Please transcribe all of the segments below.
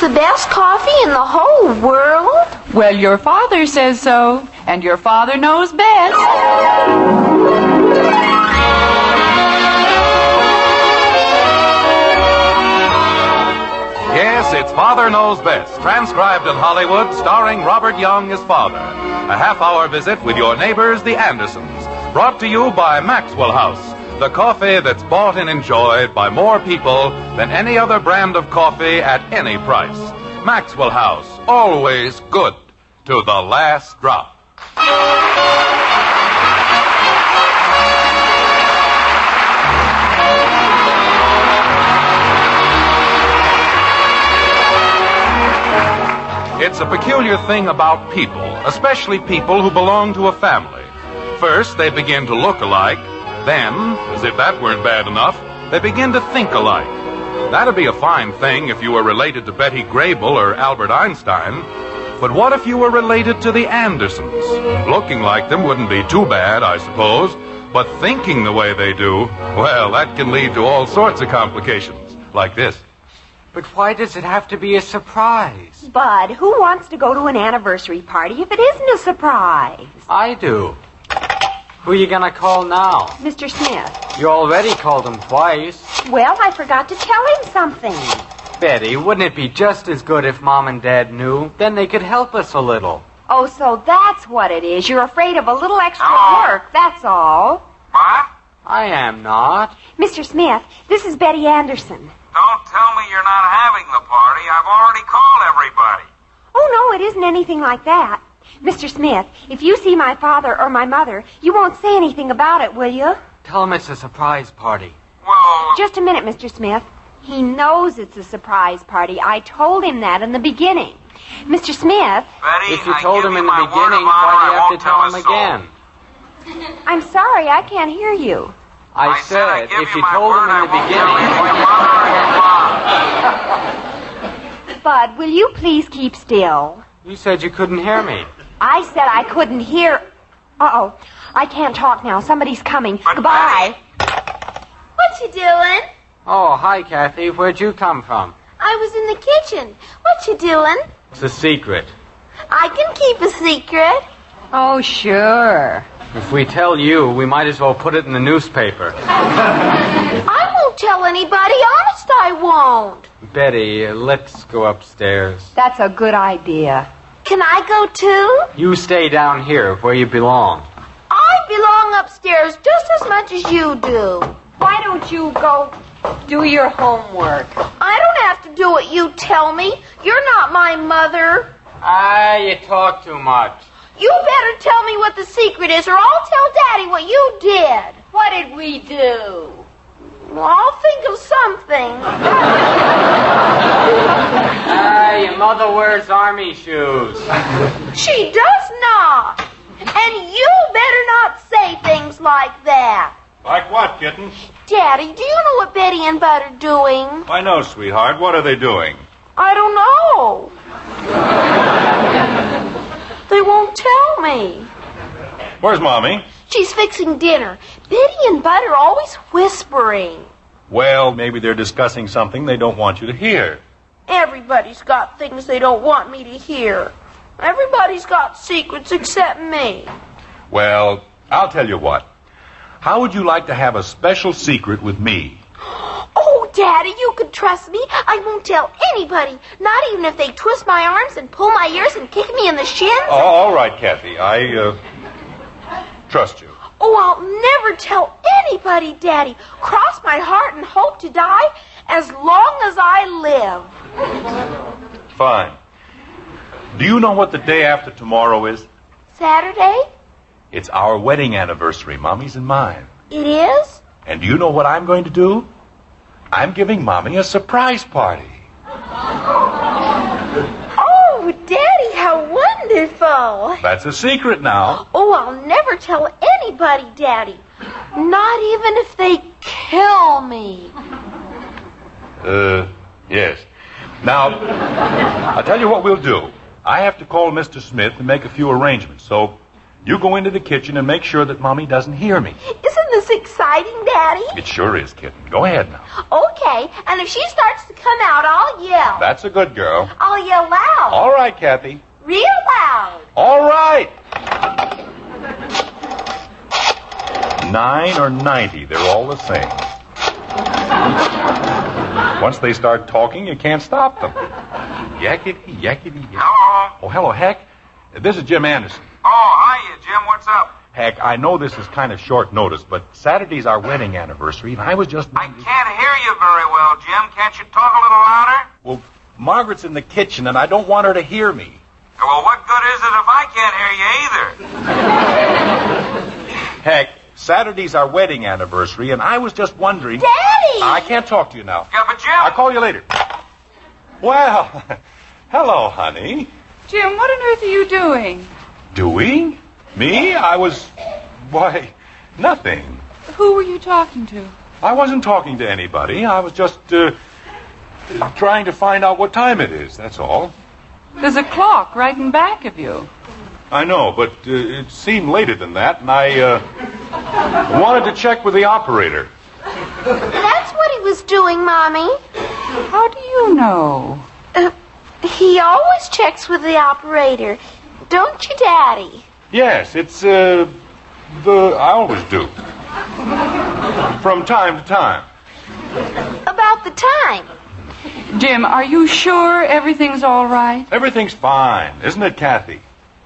It's the best coffee in the whole world. Well, your father says so, and your father knows best. Yes, it's Father Knows Best, transcribed in Hollywood, starring Robert Young as father. A half-hour visit with your neighbors, the Andersons, brought to you by Maxwell House, the coffee that's bought and enjoyed by more people than any other brand of coffee at any price. Maxwell House, always good to the last drop. It's a peculiar thing about people, especially people who belong to a family. First, they begin to look alike. Then, as if that weren't bad enough, they begin to think alike. That'd be a fine thing if you were related to Betty Grable or Albert Einstein. But what if you were related to the Andersons? Looking like them wouldn't be too bad, I suppose. But thinking the way they do, well, that can lead to all sorts of complications, like this. But why does it have to be a surprise? Bud, who wants to go to an anniversary party if it isn't a surprise? I do. Who are you going to call now? Mr. Smith. You already called him twice. Well, I forgot to tell him something. Betty, wouldn't it be just as good if Mom and Dad knew? Then they could help us a little. Oh, so that's what it is. You're afraid of a little extra work, that's all. What? I am not. Mr. Smith, this is Betty Anderson. Don't tell me you're not having the party. I've already called everybody. Oh, no, it isn't anything like that. Mr. Smith, if you see my father or my mother, you won't say anything about it, will you? Tell him it's a surprise party. Well... Just a minute, Mr. Smith. He knows it's a surprise party. I told him that in the beginning. Mr. Smith... Betty, if you told him in the beginning, why do you have to tell him again? I'm sorry, I can't hear you. I said if you told him in the beginning... Bud, will you please keep still? You said you couldn't hear me. I said I couldn't hear... Uh-oh. I can't talk now. Somebody's coming. Goodbye. What you doing? Oh, hi, Kathy. Where'd you come from? I was in the kitchen. What you doing? It's a secret. I can keep a secret. Oh, sure. If we tell you, we might as well put it in the newspaper. I won't tell anybody. Honest, I won't. Betty, let's go upstairs. That's a good idea. Can I go too? You stay down here where you belong. I belong upstairs just as much as you do. Why don't you go do your homework? I don't have to do what you tell me. You're not my mother. You talk too much. You better tell me what the secret is, or I'll tell Daddy what you did. What did we do? Well, I'll think of something. Your mother wears army shoes. She does not. And you better not say things like that. Like what, kitten? Daddy, do you know what Betty and Bud are doing? I know, sweetheart. What are they doing? I don't know. They won't tell me. Where's Mommy? She's fixing dinner. Betty and Bud are always whispering. Well, maybe they're discussing something they don't want you to hear. Everybody's got things they don't want me to hear. Everybody's got secrets except me. Well, I'll tell you what. How would you like to have a special secret with me? Oh, Daddy, you can trust me. I won't tell anybody. Not even if they twist my arms and pull my ears and kick me in the shins. Oh, all right, Kathy. I trust you. Oh, I'll never tell anybody, Daddy. Cross my heart and hope to die as long as I live. Fine. Do you know what the day after tomorrow is? Saturday? It's our wedding anniversary, Mommy's and mine. It is? And do you know what I'm going to do? I'm giving Mommy a surprise party. Oh, Daddy, how wonderful. That's a secret now. Oh, I'll never tell anybody, Daddy. Not even if they kill me. Yes. Now, I'll tell you what we'll do. I have to call Mr. Smith and make a few arrangements, so you go into the kitchen and make sure that Mommy doesn't hear me. Isn't Isn't this exciting, Daddy? It sure is, kitten. Go ahead now. Okay, and if she starts to come out, I'll yell. That's a good girl. I'll yell loud. All right, Kathy. Real loud. All right. 9 or 90, they're all the same. Once they start talking, you can't stop them. Yakety, yakety, yakety. Hello? Oh, hello, Heck. This is Jim Anderson. Oh, hiya, Jim. What's up? Heck, I know this is kind of short notice, but Saturday's our wedding anniversary, and I was just... I can't hear you very well, Jim. Can't you talk a little louder? Well, Margaret's in the kitchen, and I don't want her to hear me. Well, what good is it if I can't hear you either? Heck, Saturday's our wedding anniversary, and I was just wondering... Daddy! I can't talk to you now. Yeah, but Jim... I'll call you later. Well, hello, honey. Jim, what on earth are you doing? Doing? Me? I was... Why, nothing. Who were you talking to? I wasn't talking to anybody. I was just, trying to find out what time it is, that's all. There's a clock right in back of you. I know, but it seemed later than that, and I wanted to check with the operator. That's what he was doing, Mommy. How do you know? He always checks with the operator. Don't you, Daddy? Yes, it's, I always do. From time to time. About the time. Jim, are you sure everything's all right? Everything's fine, isn't it, Kathy?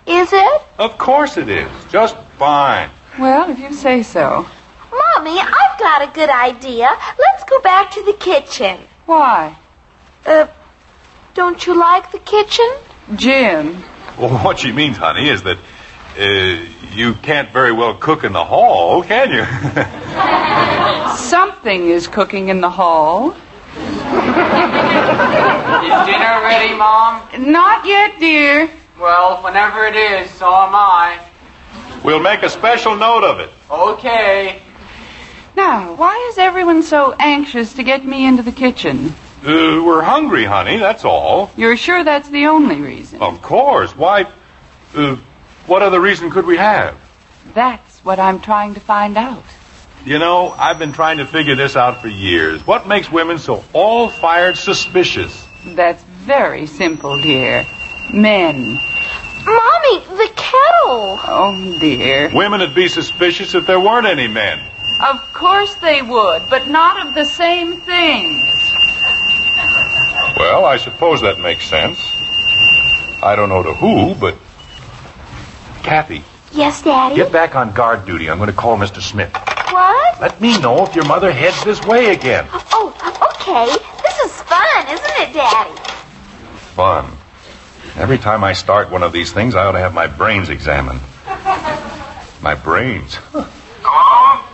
Is it? Of course it is. Just fine. Well, if you say so. Mommy, I've got a good idea. Let's go back to the kitchen. Why? Don't you like the kitchen? Jim. Well, what she means, honey, is that you can't very well cook in the hall, can you? Something is cooking in the hall. Is dinner ready, Mom? Not yet, dear. Well, whenever it is, so am I. We'll make a special note of it. Okay. Now, why is everyone so anxious to get me into the kitchen? We're hungry, honey, that's all. You're sure that's the only reason? Of course. Why, what other reason could we have? That's what I'm trying to find out. You know, I've been trying to figure this out for years. What makes women so all-fired suspicious? That's very simple, dear. Men. Mommy, the kettle. Oh, dear. Women would be suspicious if there weren't any men. Of course they would, but not of the same things. Well, I suppose that makes sense. I don't know to who, but... Kathy. Yes, Daddy? Get back on guard duty. I'm going to call Mr. Smith. What? Let me know if your mother heads this way again. Oh, okay. This is fun, isn't it, Daddy? Fun. Every time I start one of these things, I ought to have my brains examined. My brains. Hello?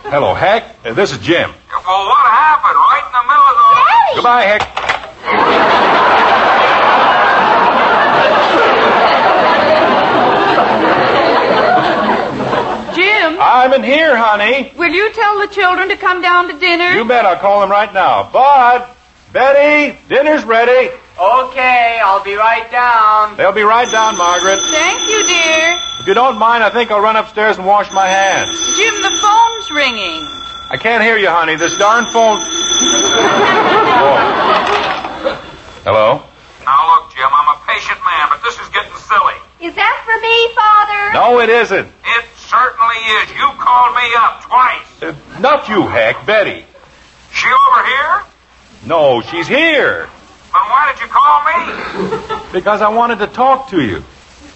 Hello, Heck. This is Jim. Well, what happened right in the middle of the... Daddy! Goodbye, Heck. Jim, I'm in here, honey. will you tell the children to come down to dinner? You bet. I'll call them right now. Bud, Betty, dinner's ready. Okay, I'll be right down. They'll be right down, Margaret. Thank you, dear. If you don't mind, I think I'll run upstairs and wash my hands. Jim, the phone's ringing. I can't hear you, honey. This darn phone... Hello? Now, look, Jim, I'm a patient man, but this is getting silly. Is that for me, Father? No, it isn't. It certainly is. You called me up twice. Not you, Heck. Betty. She over here? No, she's here. Then why did you call me? Because I wanted to talk to you.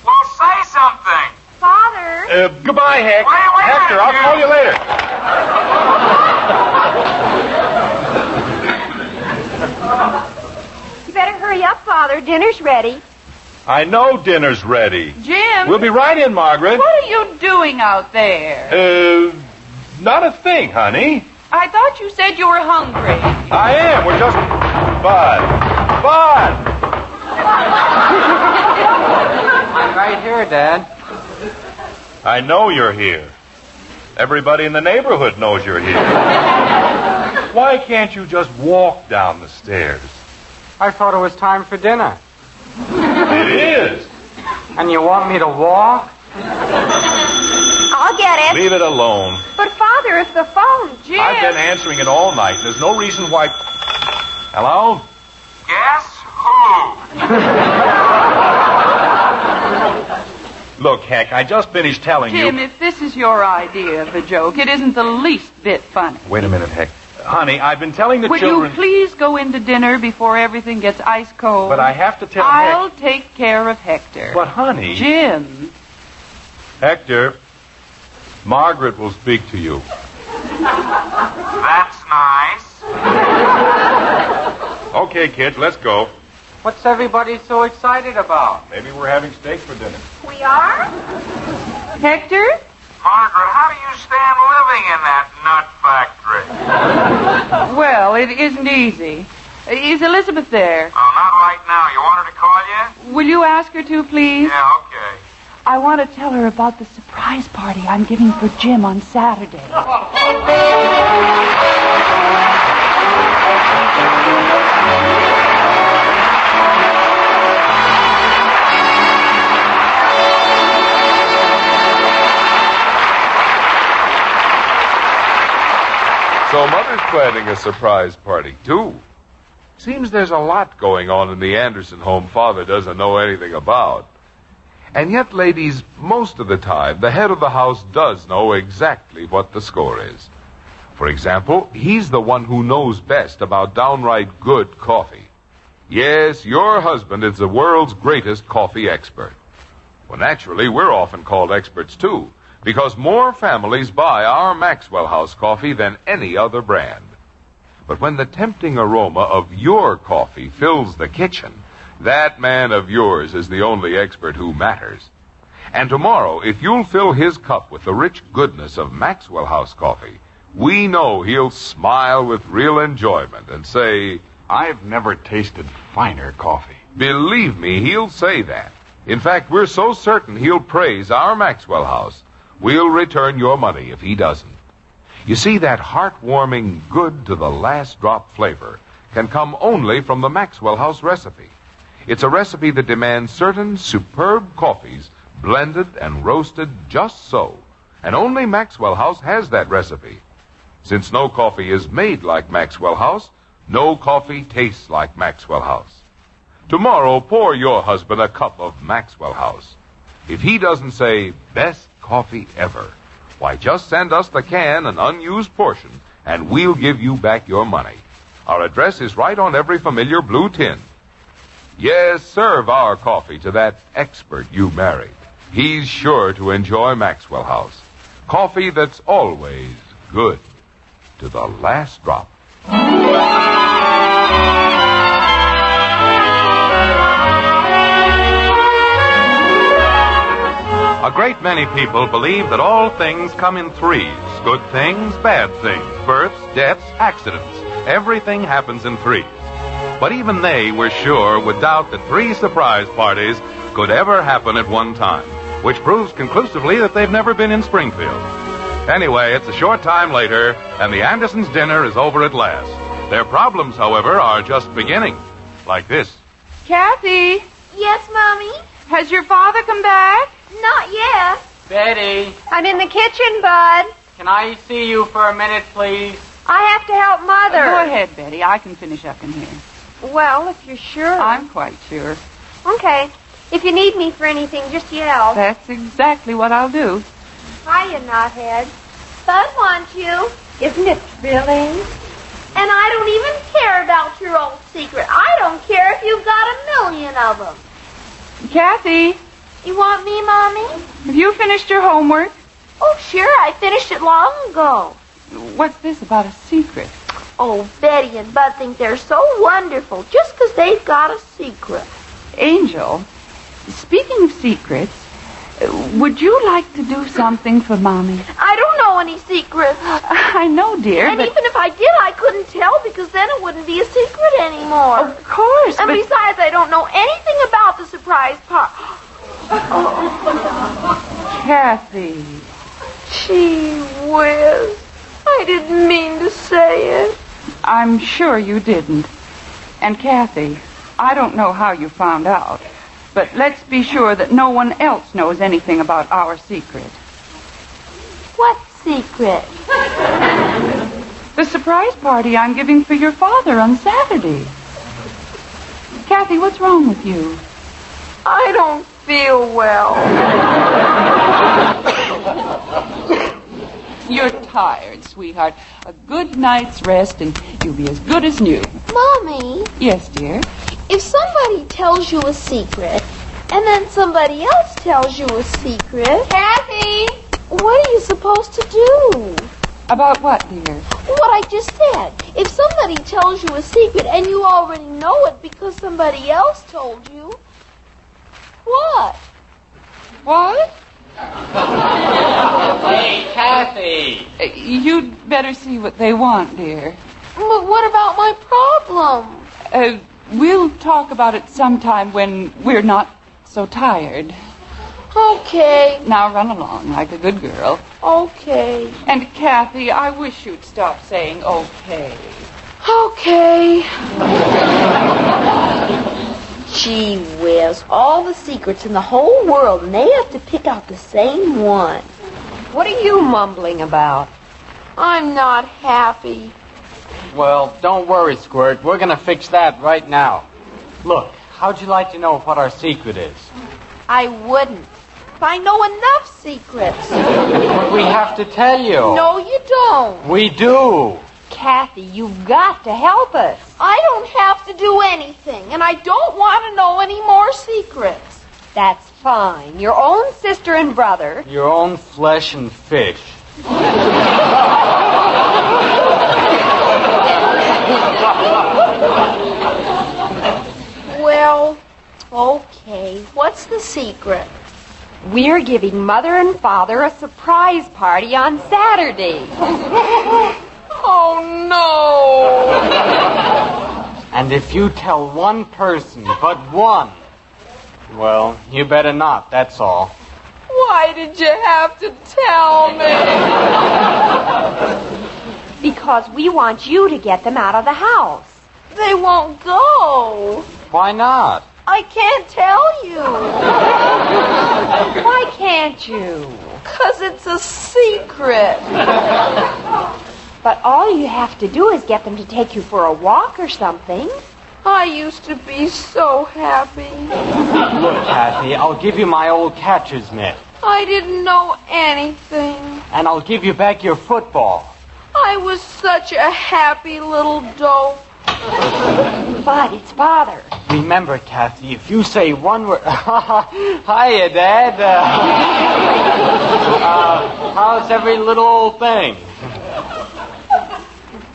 Well, say something. Father? Goodbye, Heck. Wait a Hector, minute, I'll call you later. You better hurry up, Father. Dinner's ready. I know dinner's ready. Jim, We'll be right in, Margaret. what are you doing out there? Not a thing, honey. I thought you said you were hungry. I am. We're just... Bud. I'm right here, Dad. I know you're here. Everybody in the neighborhood knows you're here. Why can't you just walk down the stairs? I thought it was time for dinner. It is. And you want me to walk? I'll I'll get it. Leave it alone. But, Father, if the phone... Jim! I've been answering it all night. There's no reason why... Hello? Guess who? Look, Heck, I just finished telling Jim, you... if this is your idea of a joke, it isn't the least bit funny. Wait a minute, Heck. Honey, I've been telling the Would children... you please go into dinner before everything gets ice cold? But I have to tell I'll take care of Hector. But, honey... Jim. Hector, Margret will speak to you. That's nice. Okay, kids, let's go. What's everybody so excited about? Maybe we're having steak for dinner. We are? Hector? Margaret, how do you stand living in that nut factory? Well, it isn't easy. Is Elizabeth there? Oh, not right now. You want her to call you? Will you ask her to, please? Yeah, okay. I want to tell her about the surprise party I'm giving for Jim on Saturday. So Mother's planning a surprise party, too. Seems there's a lot going on in the Anderson home Father doesn't know anything about. And yet, ladies, most of the time, the head of the house does know exactly what the score is. For example, he's the one who knows best about downright good coffee. Yes, your husband is the world's greatest coffee expert. Well, naturally, we're often called experts, too, because more families buy our Maxwell House coffee than any other brand. But when the tempting aroma of your coffee fills the kitchen, that man of yours is the only expert who matters. And tomorrow, if you'll fill his cup with the rich goodness of Maxwell House coffee, we know he'll smile with real enjoyment and say, I've never tasted finer coffee. Believe me, he'll say that. In fact, we're so certain he'll praise our Maxwell House, we'll return your money if he doesn't. You see, that heartwarming, good to the last drop flavor can come only from the Maxwell House recipe. It's a recipe that demands certain superb coffees blended and roasted just so. And only Maxwell House has that recipe. Since no coffee is made like Maxwell House, no coffee tastes like Maxwell House. Tomorrow, pour your husband a cup of Maxwell House. If he doesn't say, best coffee ever, why, just send us the can, an unused portion, and we'll give you back your money. Our address is right on every familiar blue tin. Yes, serve our coffee to that expert you married. He's sure to enjoy Maxwell House. Coffee that's always good to the last drop. A great many people believe that all things come in threes. Good things, bad things, births, deaths, accidents. Everything happens in threes. But even they, we're sure, would doubt that 3 surprise parties could ever happen at one time, which proves conclusively that they've never been in Springfield. Anyway, it's a short time later, and the Andersons' dinner is over at last. Their problems, however, are just beginning. Like this. Kathy, Yes, Mommy? has your father come back? Not yet. Betty, I'm in the kitchen, Bud. can I see you for a minute, please? I have to help Mother. Go ahead, Betty. I can finish up in here. Well, if you're sure. I'm quite sure. Okay. If you need me for anything, just yell. That's exactly what I'll do. Hiya, knothead. Bud wants you. Isn't it thrilling? And I don't even care about your old secret. I don't care if you've got 1,000,000 of them. Kathy, You want me, Mommy? have you finished your homework? Oh, sure. I finished it long ago. What's this about a secret? Oh, Betty and Bud think they're so wonderful just 'cause they've got a secret. Angel, speaking of secrets, would you like to do something for Mommy? I don't know any secrets. I know, dear, And but... even if I did, I couldn't tell because then it wouldn't be a secret anymore. Of course, And but... besides, I don't know anything about the surprise part. Kathy. Gee whiz. I didn't mean to say it. I'm sure you didn't. And Kathy, I don't know how you found out, but let's be sure that no one else knows anything about our secret. secret? The surprise party I'm giving for your father on Saturday. Kathy, what's wrong with you? I don't feel well. You're tired, sweetheart. A good night's rest and you'll be as good as new. Mommy, Yes, dear? if somebody tells you a secret, and then somebody else tells you a secret... Kathy! What are you supposed to do? About what, dear? What I just said. If somebody tells you a secret and you already know it because somebody else told you, what? What? Hey, Kathy! You'd better see what they want, dear. But what about my problem? We'll talk about it sometime when we're not so tired. Okay. Now run along like a good girl. Okay. And Kathy, I wish you'd stop saying okay. Okay. Gee whiz, all the secrets in the whole world, and they have to pick out the same one. What are you mumbling about? I'm not happy. Well, don't worry, Squirt. We're gonna fix that right now. Look, how'd you like to know what our secret is? I wouldn't. I know enough secrets. But we have to tell you. No, you don't. We do. Kathy, you've got to help us. I don't have to do anything, and I don't want to know any more secrets. That's fine. Your own sister and brother. Your own flesh and fish. Well, okay. What's the secret? We're giving Mother and Father a surprise party on Saturday. Oh, no. And if you tell one person, but one, well, you better not, that's all. Why did you have to tell me? Because we want you to get them out of the house. They won't go. Why not? I can't tell you. Why can't you? 'Cause it's a secret. But all you have to do is get them to take you for a walk or something. I used to be so happy. Look, Kathy, I'll give you my old catcher's mitt. I didn't know anything. And I'll give you back your football. I was such a happy little dope. But it's Father. Remember, Kathy, if you say one word... Hiya, Dad. How's every little old thing?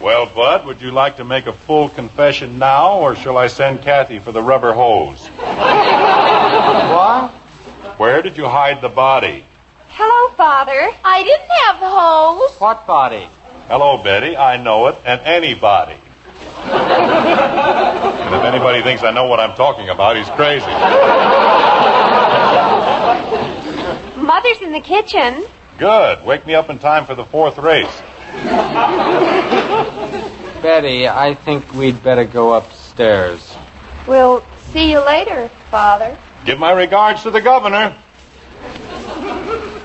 Well, Bud, would you like to make a full confession now, or shall I send Kathy for the rubber hose? What? Where did you hide the body? Hello, Father. I didn't have the hose. What body? Hello, Betty. I know it, and anybody. And if anybody thinks I know what I'm talking about, he's crazy. Mother's in the kitchen. Good. Wake me up in time for the 4th race. Betty, I think we'd better go upstairs. We'll see you later, Father. Give my regards to the governor.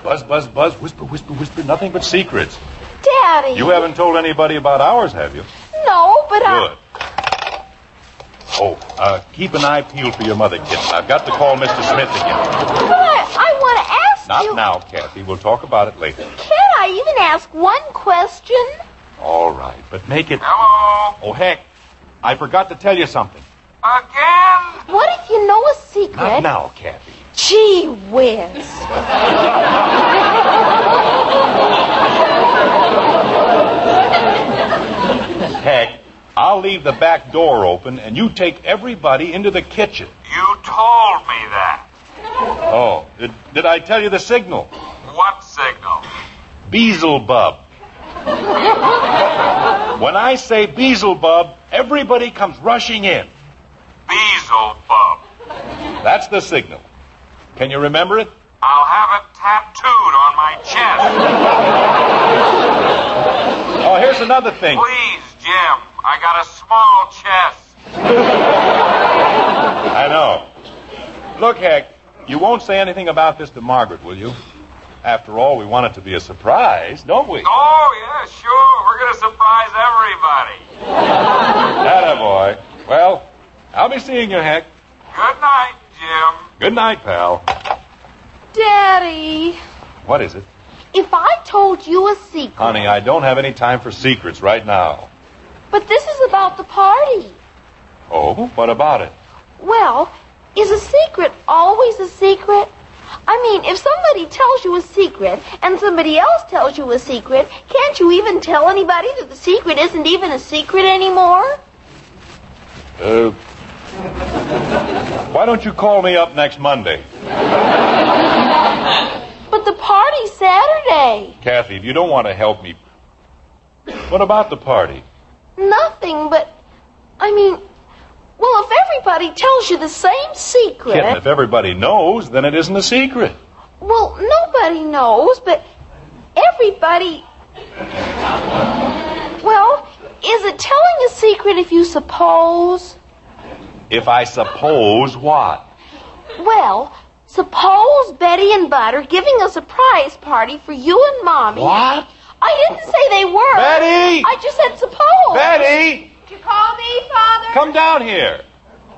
Buzz, buzz, buzz. Whisper, whisper, whisper. Nothing but secrets. Daddy. You haven't told anybody about ours, have you? No, but Good. Oh, keep an eye peeled for your mother, kitten. I've got to call Mr. Smith again. But I want to ask Not you... now, Kathy. We'll talk about it later. Can't I even ask one question? All right, but make it... Hello? Oh, heck. I forgot to tell you something. Again? What if you know a secret? Not now, Kathy. Gee whiz. Heck, I'll leave the back door open and you take everybody into the kitchen. You told me that. Oh, did I tell you the signal? What signal? Beelzebub. When I say Beelzebub, everybody comes rushing in. Beelzebub. That's the signal. Can you remember it? I'll have it tattooed on my chest. Oh, here's another thing. Please, Jim. I got a small chest. I know. Look, Heck, you won't say anything about this to Margret, will you? After all, we want it to be a surprise, don't we? Oh, yeah, sure. We're going to surprise everybody. Attaboy. Well, I'll be seeing you, Heck. Good night, Jim. Good night, pal. Daddy, What is it? if I told you a secret... Honey, I don't have any time for secrets right now. But this is about the party. Oh, what about it? Well, is a secret always a secret? I mean, if somebody tells you a secret and somebody else tells you a secret, can't you even tell anybody that the secret isn't even a secret anymore? Why don't you call me up next Monday? But the party's Saturday. Kathy, if you don't want to help me... What about the party? Nothing, but... I mean... Well, if everybody tells you the same secret... Kitten, if everybody knows, then it isn't a secret. Well, nobody knows, but everybody... Well, is it telling a secret if you suppose? If I suppose what? Well, suppose Betty and Bud are giving a surprise party for you and Mommy. What? I didn't say they were. Betty! I just said suppose. Betty! Did you call me, Father? Come down here.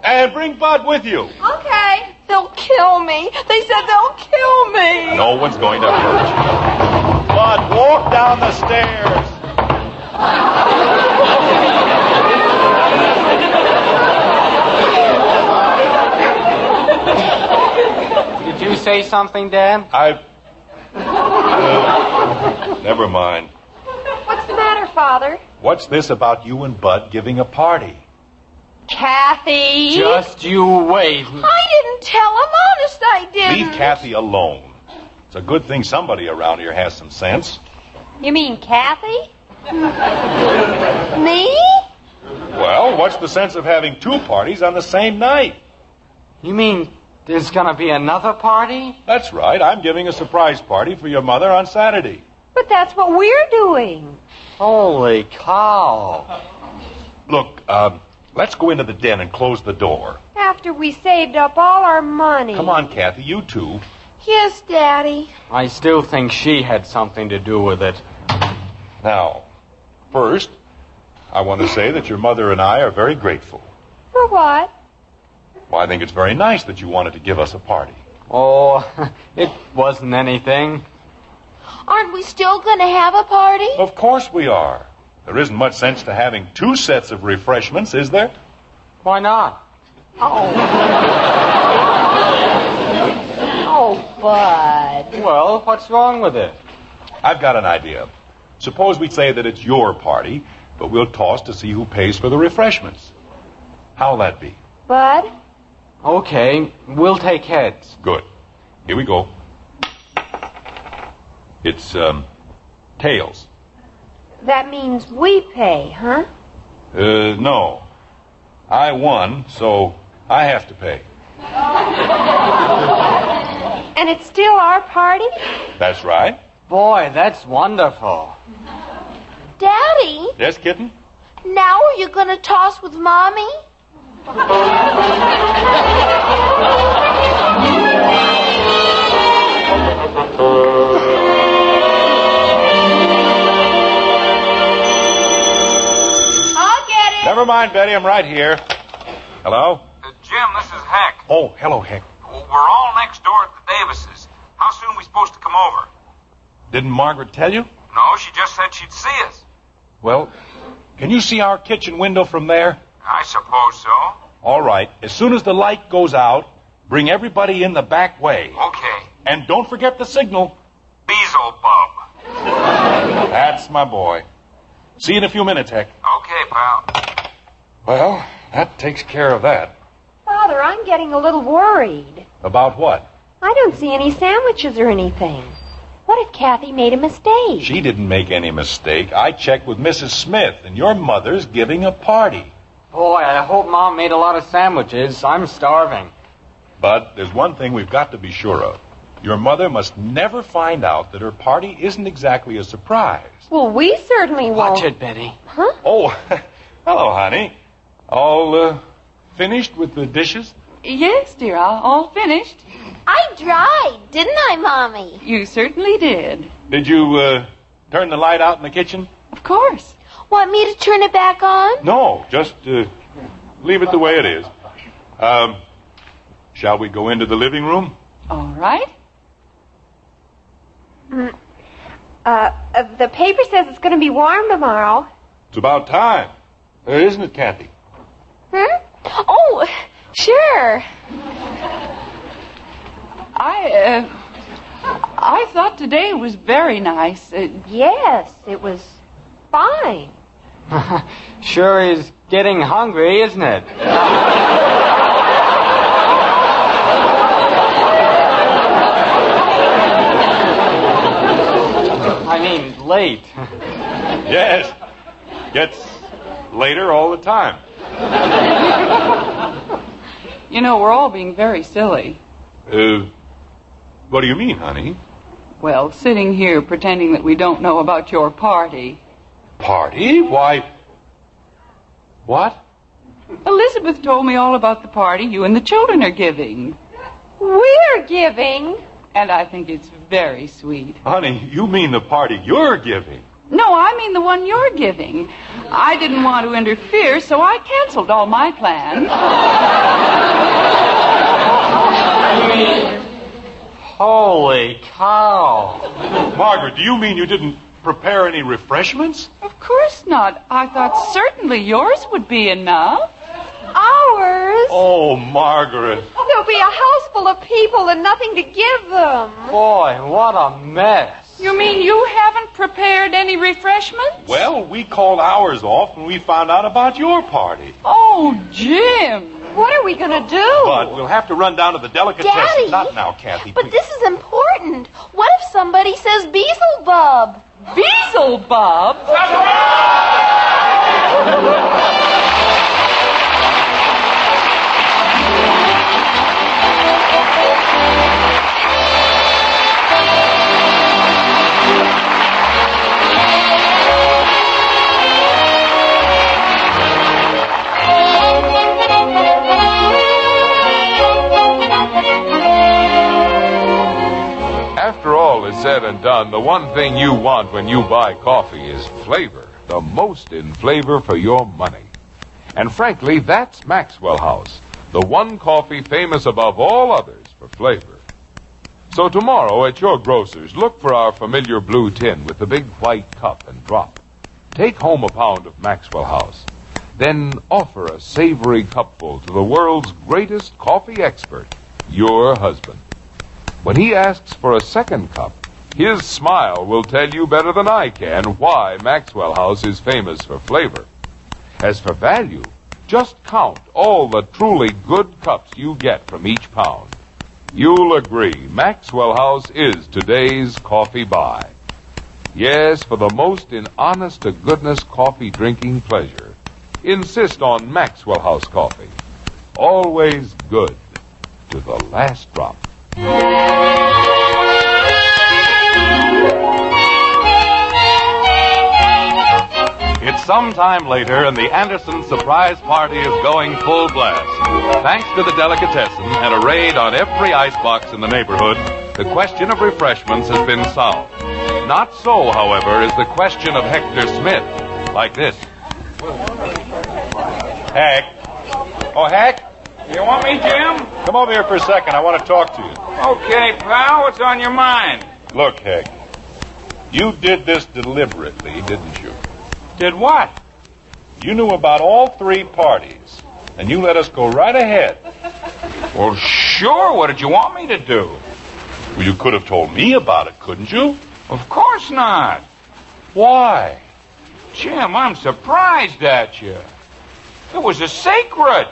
And bring Bud with you. Okay. They'll kill me. They said they'll kill me. No one's going to hurt you. Bud, walk down the stairs. Did you say something, Dan? Never mind. What's the matter, Father? What's this about you and Bud giving a party? Kathy. Just you wait. I didn't tell him. Honest, I didn't. Leave Kathy alone. It's a good thing somebody around here has some sense. You mean Kathy? Me? Well, what's the sense of having two parties on the same night? You mean there's gonna be another party? That's right. I'm giving a surprise party for your mother on Saturday. But that's what we're doing. Holy cow. Look, let's go into the den and close the door. After we saved up all our money. Come on, Kathy, you too. Yes, Daddy. I still think she had something to do with it. Now, first, I want to say that your mother and I are very grateful. For what? Well, I think it's very nice that you wanted to give us a party. Oh, it wasn't anything. Aren't we still going to have a party? Of course we are. There isn't much sense to having two sets of refreshments, is there? Why not? Oh, Bud. Well, what's wrong with it? I've got an idea. Suppose we say that it's your party, but we'll toss to see who pays for the refreshments. How'll that be? Bud? Okay, we'll take heads. Good. Here we go. It's, tails. That means we pay, huh? No. I won, so I have to pay. And it's still our party? That's right. Boy, that's wonderful. Daddy, Yes, kitten? now are you going to toss with Mommy? I'll get it. Never mind, Betty. I'm right here. Hello? Jim, this is Heck. Oh, hello, Heck. We're all next door at the Davises. How soon are we supposed to come over? Didn't Margret tell you? No, she just said she'd see us. Well, can you see our kitchen window from there? I suppose so. All right. As soon as the light goes out, bring everybody in the back way. Okay. And don't forget the signal. Beelzebub. That's my boy. See you in a few minutes, Heck. Okay, pal. Well, that takes care of that. Father, I'm getting a little worried. About what? I don't see any sandwiches or anything. What if Kathy made a mistake? She didn't make any mistake. I checked with Mrs. Smith, and your mother's giving a party. Boy, I hope Mom made a lot of sandwiches. I'm starving. But there's one thing we've got to be sure of. Your mother must never find out that her party isn't exactly a surprise. Well, we certainly won't. Watch it, Betty. Huh? Oh, hello, honey. All finished with the dishes? Yes, dear, all finished. I dried, didn't I, Mommy? You certainly did. Did you, turn the light out in the kitchen? Of course. Want me to turn it back on? No, just, leave it the way it is. Shall we go into the living room? All right. The paper says it's going to be warm tomorrow. It's about time. Isn't it, Kathy? Oh, sure. I thought today was very nice. Yes, it was fine. Sure is getting hungry, isn't it? I mean, late. Yes. Gets later all the time. You know, we're all being very silly. What do you mean, honey? Well, sitting here pretending that we don't know about your party. Party? Why? What? Elizabeth told me all about the party you and the children are giving. We're giving. And I think it's very sweet. Honey, you mean the party you're giving? No, I mean the one you're giving. I didn't want to interfere, so I canceled all my plans. Holy cow. Margaret, do you mean you didn't prepare any refreshments? Of course not. I thought certainly yours would be enough. Ours? Oh, Margaret. There'll be a house full of people and nothing to give them. Boy, what a mess. You mean you haven't prepared any refreshments? Well, we called ours off when we found out about your party. Oh, Jim. What are we going to do? But we'll have to run down to the delicatessen. Daddy. Not now, Kathy. But please. this is important. What if somebody says Beelzebub? Beelzebub? After all is said and done, the one thing you want when you buy coffee is flavor. The most in flavor for your money. And frankly, that's Maxwell House. The one coffee famous above all others for flavor. So tomorrow at your grocer's, look for our familiar blue tin with the big white cup and drop. Take home a pound of Maxwell House. Then offer a savory cupful to the world's greatest coffee expert, your husband. When he asks for a second cup, his smile will tell you better than I can why Maxwell House is famous for flavor. As for value, just count all the truly good cups you get from each pound. You'll agree Maxwell House is today's coffee buy. Yes, for the most in honest-to-goodness coffee drinking pleasure, insist on Maxwell House coffee. Always good to the last drop. It's sometime later, and the Anderson surprise party is going full blast. Thanks to the delicatessen and a raid on every icebox in the neighborhood, the question of refreshments has been solved. Not so, however, is the question of Hector Smith. Like this. Hank. Oh, Hank? You want me, Jim? Come over here for a second. I want to talk to you. Okay, pal. What's on your mind? Look, Hank. You did this deliberately, didn't you? Did what? You knew about all three parties, and you let us go right ahead. Well, sure. What did you want me to do? Well, you could have told me about it, couldn't you? Of course not. Why? Jim, I'm surprised at you. It was a secret.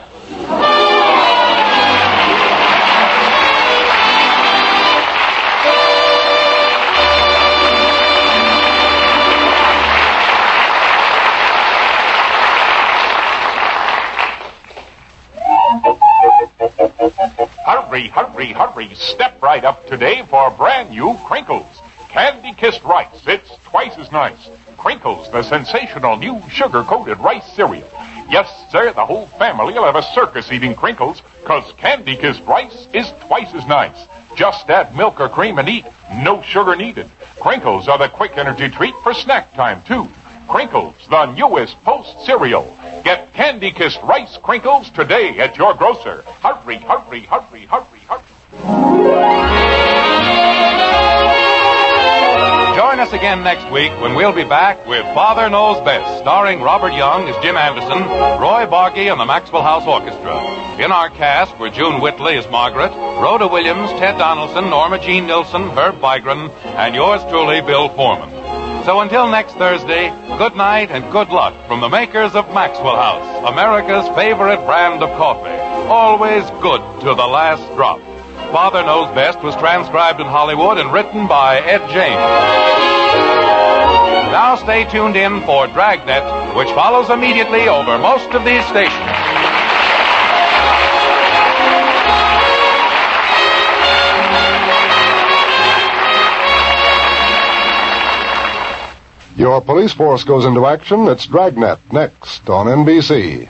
Hurry, hurry, hurry. Step right up today for brand new Crinkles. Candy-kissed rice. It's twice as nice. Crinkles, the sensational new sugar-coated rice cereal. Yes, sir, the whole family will have a circus eating Crinkles, 'cause Candy Kissed Rice is twice as nice. Just add milk or cream and eat. No sugar needed. Crinkles are the quick energy treat for snack time, too. Crinkles, the newest Post cereal. Get Candy Kissed Rice Crinkles today at your grocer. Hurry, hurry, hurry, hurry, hurry. Join us again next week when we'll be back with Father Knows Best, starring Robert Young as Jim Anderson, Roy Bargy and the Maxwell House Orchestra. In our cast were June Whitley as Margret, Rhoda Williams, Ted Donaldson, Norma Jean Nilsson, Herb Vigran, and yours truly, Bill Foreman. So until next Thursday, good night and good luck from the makers of Maxwell House, America's favorite brand of coffee. Always good to the last drop. Father Knows Best was transcribed in Hollywood and written by Ed James. Now stay tuned in for Dragnet, which follows immediately over most of these stations. Your police force goes into action. It's Dragnet next on NBC.